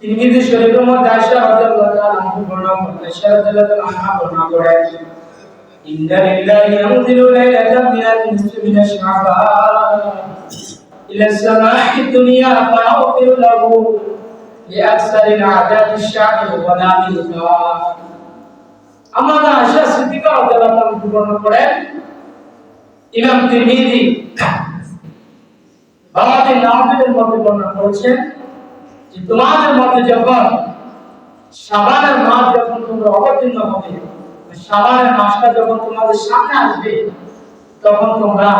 তিরমিজি শরীফের মধ্যে আয়েশা রাদিয়াল্লাহু তাআলা আনহা বর্ণনা করেন, আয়েশা রাদিয়াল্লাহু আনহা বর্ণনা করেন, ইন্না লিল্লাহি ইয়ানজিলু লাইলাতান মিনাল নিসফি মিনাশ শাবান ইলা সামা'i দুনিয়া ফায়াগফিরু লাহু লিআকসারিল আদাদিশ শা'i ওয়া নামিল কাফ। আমরা আয়েশা সিদ্দিকা রাদিয়াল্লাহু আনহা বর্ণনা করেন, ইমাম তিরমিজি বাবাতে নাওয়াবির মধ্যে বর্ণনা করেছেন যে তোমাদের মধ্যে যখন শাবানের মাস যখন তোমরা অবতীর্ণ হবে, শাবানের মাসটা যখন তোমাদের সামনে আসবে, তখন তোমরা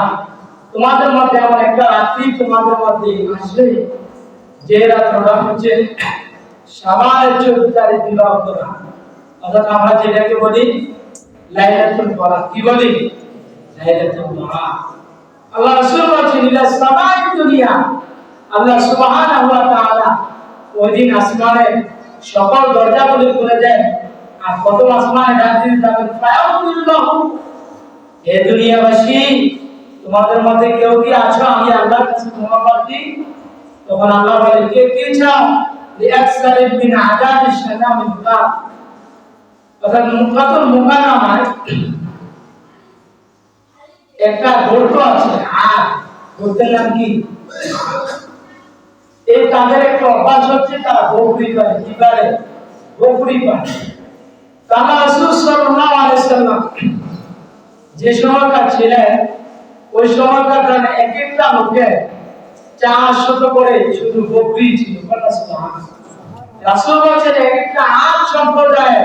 তোমাদের মধ্যে এমন একটা রাত্রি তোমাদের মধ্যে আসবে যে রাতটা হচ্ছে শাবানের 14 তারিখ দিবাগত রাত, অর্থাৎ আমরা যেটাকে বলি লাইলাতুল বরাত। কি বলি? লাইলাতুল বরাত। আল্লাহ রাসূল বলেছেন ইলা সামা'i দুনিয়া, আল্লাহ সুবহানাহু ওয়া তাআলা ওই দিন আসমানের সকল দরজাগুলি খুলে দেন আর প্রথম আসমানে ডাক দিতে থাকেন, ফায়াকুল্লাহু, হে দুনিয়াবাসী তোমাদের মধ্যে কেউ কি আছো আমি আল্লাহর কাছে ক্ষমা প্রার্থী? তখন আল্লাহ বলে, কে কি চাও? লিআকসারিল মিন আদাদিশ শানামিল কাফ, অর্থাৎ মুকাতুল মুকানামায় একটা গর্ত আছে, আর গর্তের নাম কি? এই তাদের একটা অভ্যাস হচ্ছে তারা বকরি করে। কি করে? বকরি করে। তারা রাসূল সাল্লাল্লাহু আলাইহি সাল্লাম যে সময়কার ছিলেন, ওই সময়কার এক একটা লোকে 400 করে শুধু বকরি ছিল। রাসূল বলেছেন এক একটা আদ সম্প্রদায়ে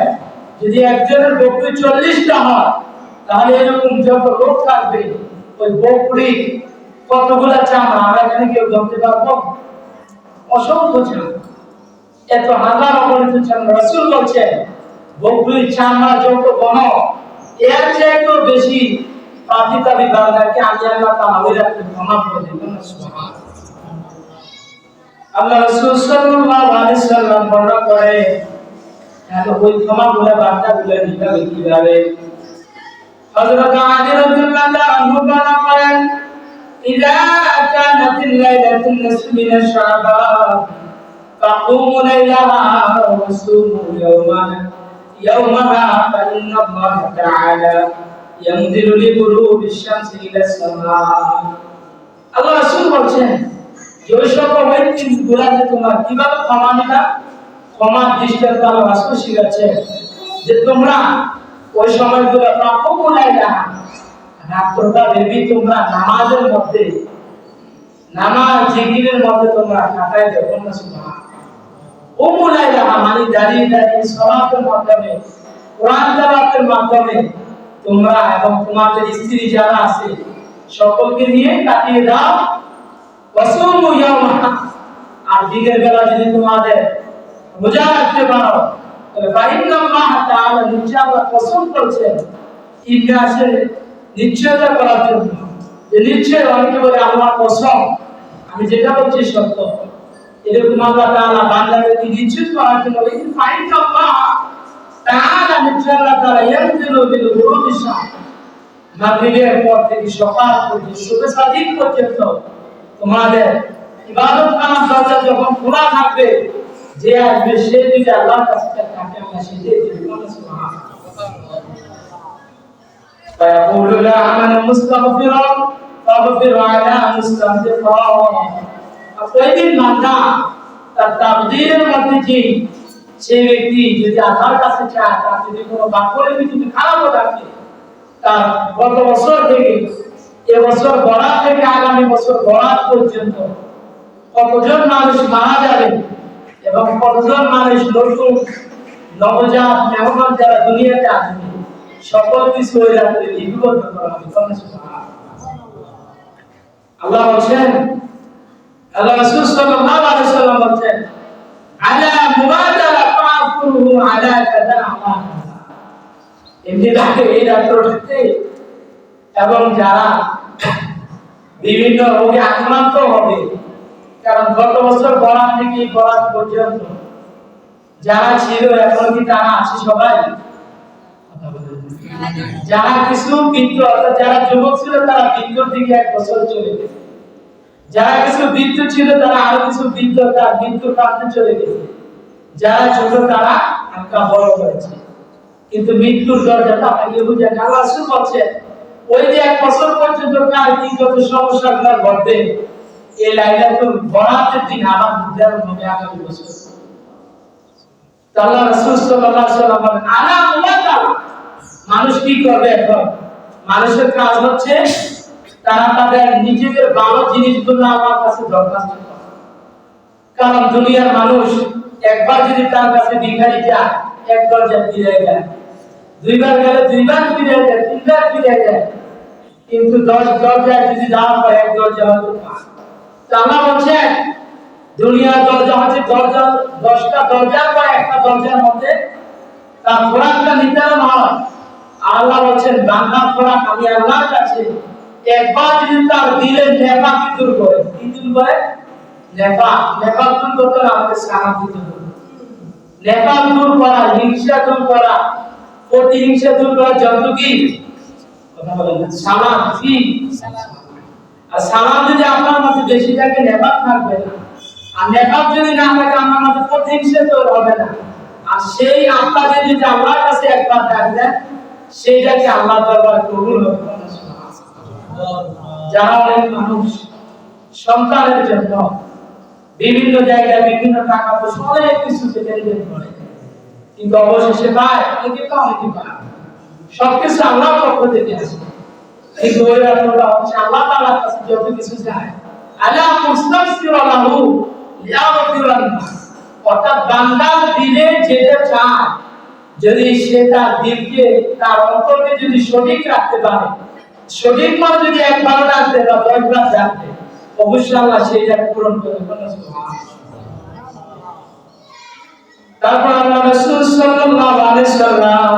যদি একজনের বকরি 40টা হয়, তাহলে এরকম যত লোক থাকবে ওই বকরি কতগুলা চামড়া আমরা এখানে কেউ ধরতে পারবো? অসংখ্য চামড়া, এত হাজার অগণিত চামড়া। রাসূল বলছেন বকরির চামড়া যত ঘন, এর চাইতেও বেশি পাতিতাবি বান্দাকে আমি আল্লাহ তাআলা ওই রাতে ক্ষমা করে দেবেন। সুবহানাল্লাহ। আল্লাহ রাসূল সাল্লাল্লাহু আলাইহি সাল্লাম বর্ণনা করে, তাহলে ওই ক্ষমাগুলো বান্দাগুলো নিবে কিভাবে? হযরত আলী রাদিয়াল্লাহু আনহু বর্ণনা করেন, ইযা কানাতিল লাইলাতুন নিসফি মিনাশ শাবান ফাকুমু লাইলাহা ওয়া সুমু ইয়াওমাহা ফাইন্নাল্লাহা তাআলা ইয়ানজিলু লিগুরুবিশ শামসি ইলাস সামা। আল্লাহ রাসূল বলেন যে ওই সকল ব্যক্তিগুলোকে তোমরা কিভাবে ক্ষমা নিবা? ক্ষমার দৃষ্টান্ত আল্লাহ রাসূল শিখাচ্ছেন যে তোমরা ওই সময়গুলো ফাকুমু লাইলাহা, রাতটা ভেবে তোমরা নামাজের মধ্যে, নামাজ জিকিরের মধ্যে তোমরা কাটায় দেবো না। সুবহানাল্লাহ। উমুলাইলাহা মানে দাঁড়িয়ে দাঁড়িয়ে সালাতের মাধ্যমে, কোরআন তেলাওয়াতের মাধ্যমে তোমরা এবং তোমাদের স্ত্রী যারা আছে সকলকে নিয়ে কাটিয়ে দাও। ওয়াসুমু ইয়াওমা, আর দিনের বেলা যদি তোমাদের রোজা রাখতে পারো তাহলে ফাইন্নাল্লাহা তাআলা, নিশ্চয় আল্লাহ কসম করেছেন, ইবনে আসে নিশ্চয়তা করার জন্য, যে নিশ্চয় অনেকে বলে আল্লাহর কসম আমি যেটা বলছি সত্য, এরকম আল্লাহ তাআলা বান্দাদেরকে নিশ্চিত করার জন্য বলেন ফাইন্নাল্লাহা তাআলা, নিশ্চয় আল্লাহ তাআলা ইয়ানজিলু বিল গুরুবিশ শাম, মাগরিবের পর থেকে সকাল পর্যন্ত শুভে সাদিক পর্যন্ত তোমাদের ইবাদত খানার দরজা যখন খোলা থাকবে, যে আসবে সে যদি আল্লাহর কাছে তাকে আমরা সেটাই দেব। সুবহানাল্লাহ। فيقول لا من مستغفرا فاغفر على مستغفرا। আপনাদের মাথা তার তাকদীরের মধ্যে যে সেই ব্যক্তি যদি আল্লাহর কাছে চায়, তার যদি কোনো বাক্যের যদি খারাপও থাকে, তার গত বছর থেকে এবছর বরাত থেকে আগামী বছর বরাত পর্যন্ত কতজন মানুষ মারা যাবে এবং কতজন মানুষ নতুন নবজাত মেহমান যারা দুনিয়াতে আসবে, সকল কিছু ওই রাতে লিপিবদ্ধ করা হবে। আল্লাহ বলেন, আল্লাহ রাসূল সাল্লাল্লাহু আলাইহি সাল্লাম বলেন, আলা মুবাদারা ফাকুরু আলা কাদা আমা, এমনি রাতে এই রাতটাতে এবং যারা বিভিন্ন রোগে আক্রান্ত হবে, কারণ গত বছর বরাত থেকে বরাত পর্যন্ত যারা ছিল এখন কি তারা আছে? সবাই যারা কিছু বৃদ্ধ, অর্থাৎ যারা যুবক ছিল তারা বৃদ্ধর দিকে 1 বছর চলে গেছে, যারা কিছু বৃদ্ধ ছিল তারা আরো কিছু বৃদ্ধ তার বৃদ্ধ প্রান্তে চলে গেছে, যারা ছোট তারা হালকা বড় হয়েছে, কিন্তু মৃত্যুর দরজাটা আগে বুঝে আল্লাহ রাসূল বলছেন ওই যে 1 বছর পর্যন্ত কার কি যত সমস্যাগুলো ঘটবে এই লাইলাতুল বরাতের দিন আমার নির্ধারণ হবে আগামী বছর। আল্লাহ রাসূল সাল্লাল্লাহু আলাইহি ওয়াসাল্লাম বলেন আলা মুওয়াক্কাল, মানুষ কি করবে এখন? মানুষের কাজ হচ্ছে তারা তাদের নিজেদের ভালো জিনিসগুলো আমার কাছে দরখাস্ত করে। কারণ দুনিয়ার মানুষ একবার যদি তার কাছে ভিখারি যায় একবার যায় ফিরে যায়, দুইবার গেলে দুইবার ফিরে যায়, তিনবার ফিরে যায়, কিন্তু 10 দরজায় যদি যাওয়ার পর এক দরজা হয়তো পায়। তো আল্লাহ বলছেন দুনিয়ার দরজা হচ্ছে 10টা দরজার পর একটা দরজার মধ্যে তার খোরাকটা নির্ধারণ হয়। আল্লাহ বলছেন বান্দার খোরাক আমি আল্লাহর কাছে একবার যদি তার দিলের নেফাক দূর করে, কি দূর করে? নেফাক দূর করতে আমাকে সাহায্য দিতে হবে। নেফাক দূর করা, হিংসা দূর করা, প্রতিহিংসা দূর করা যত কি কথা বলেন সালাম কি আর সালাম যদি আপনার মধ্যে বেশি থাকে নেফাক থাকবে না, আর নেফাক যদি না থাকে আমার মধ্যে প্রতিহিংসা তো হবে না। আর সেই আপনাদের যদি আল্লাহর কাছে একবার ডাকবেন সেইটাকে আল্লাহ দরবারে কবুল হবে। যারা অনেক মানুষ সন্তানের জন্য বিভিন্ন জায়গায় বিভিন্ন টাকা পয়সা অনেক কিছু লেনদেন করে, কিন্তু অবশেষে পায় অনেকে পায়, সবকিছু আল্লাহর পক্ষ থেকে আসে, কিন্তু ওই রাতটা হচ্ছে আল্লাহ তাআলার কাছে যত কিছু চায় আলা মুস্তাগফির লাহু ইয়াগফির লাহু, অর্থাৎ বান্দা দিলে যেটা চায় যদি সে তার দিলকে তার অন্তরকে যদি সঠিক রাখতে পারে, সঠিক ভাবে যদি একবার রাখতে বা 10 বার রাখতে, অবশ্যই আল্লাহ সেটা পূরণ করবে। তারপর আল্লাহ রাসূল সাল্লাল্লাহু আলাইহি সাল্লাম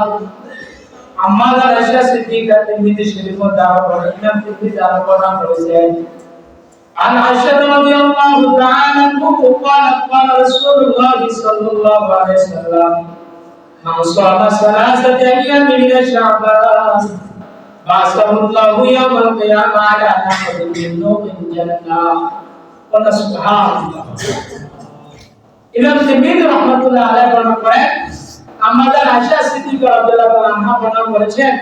আম্মা আয়েশা সিদ্দিকা তিরমিজি শরীফ ও দাওয়া করে ইমাম তিরমিজি দাওয়া করেছেন عن عائشة رضي الله تعالى عنها قالت قال رسول الله صلى الله عليه وسلم من صام 3 أيام من شعبان بعثه الله يوم القيامة على نحو من نور الجنة قلنا سبحان الله। ইমাম তিরমিজি রাহমাতুল্লাহ আলাইহি বর্ণনা করেন আমাদের আয়েশা সিদ্দিকা রাদিয়াল্লাহু আনহা বর্ণনা করেছেন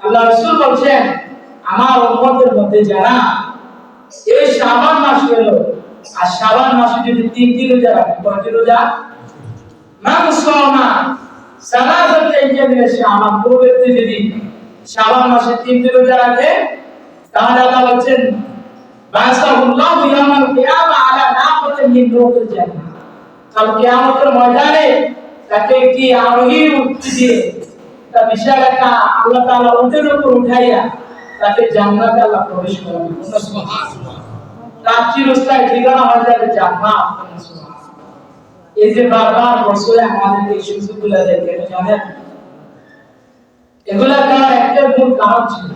আল্লাহ রাসূল বলেন আমার উম্মতের মধ্যে যারা এই শাবান মাস হলো, আর শাবান মাসে যদি 3 দিন রোজা রাখে, কয়টি রোজা? মান সামা সালাসাত আইয়াম মিন শাবান, পূর্বে যদি শাবান মাসে 3 দিন রোজা রাখে তাহলে আল্লাহ বলেন বাসাহুল্লাহু ইয়াউমাল কিয়ামা আলা নাফাতিন মিন নূরিল জান্নাহ, কাল কিয়ামতের ময়দানে তাকে একটি আরোহী উঠতে দিয়ে তা বিশাল একটা আল্লাহ তাআলা ওদের উপর উঠাইয়া তাকে জান্নাতে আল্লাহ প্রবেশ করাবেন। সুবহানাল্লাহ। তার চিরস্থায়ী ঠিকানা হয়ে যাবে জান্নাত। সুবহানাল্লাহ। এই যে বারবার বছরে আমাদেরকে এই সুযোগগুলো দেয় কেন জানেন? এগুলা তার একটা মূল কারণ ছিল